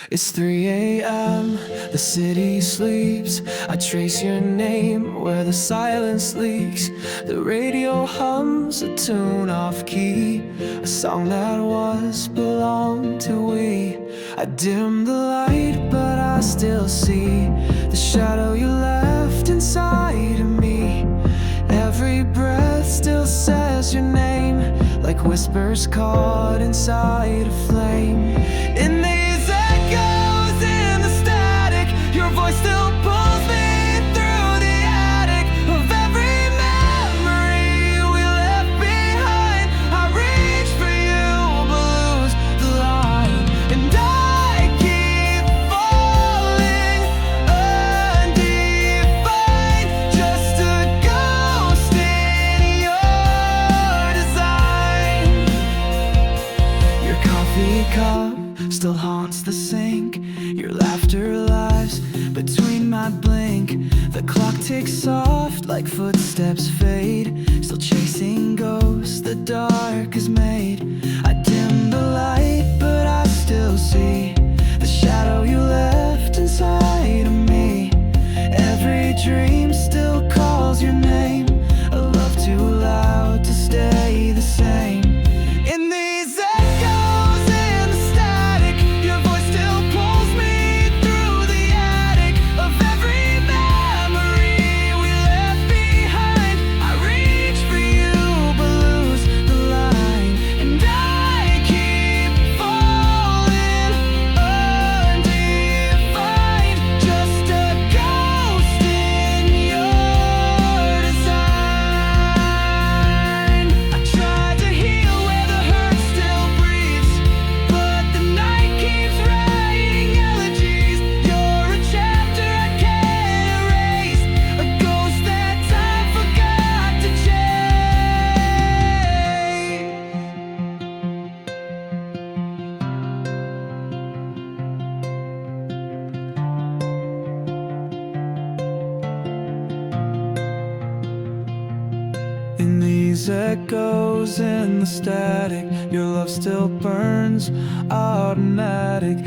It's 3 a.m., the city sleeps. I trace your name where the silence leaks. The radio hums a tune off key, a song that once belonged to we. I dim the light, but I still see the shadow you left inside of me. Every breath still says your name, like whispers caught inside a flame. In these echoes, in the static, your voice still pulls me through the attic of every memory we left behind. I reach for you, but lose the line, and I keep falling undefined, just a ghost in your design. Your coffee cup still haunts the sink. Your laughter lives between my blink. The clock ticks soft like footsteps fade, still chasing ghosts the dark has made. I dim the light, but I still see the shadow you left inside of me. Every dream still calls your name, a love too loud to stay the same. In these echoes, in the static, your voice still pulls me through the attic of every memory we left behind. I reach for you, but lose the line, and I keep falling undefined, just a ghost in your design. I tried to heal where the hurt still breathes, but the night keeps writing elegies. You're a chapter I can't erase, a ghost that time forgot to chase. In these echoes, in the static, your love still burns automatic.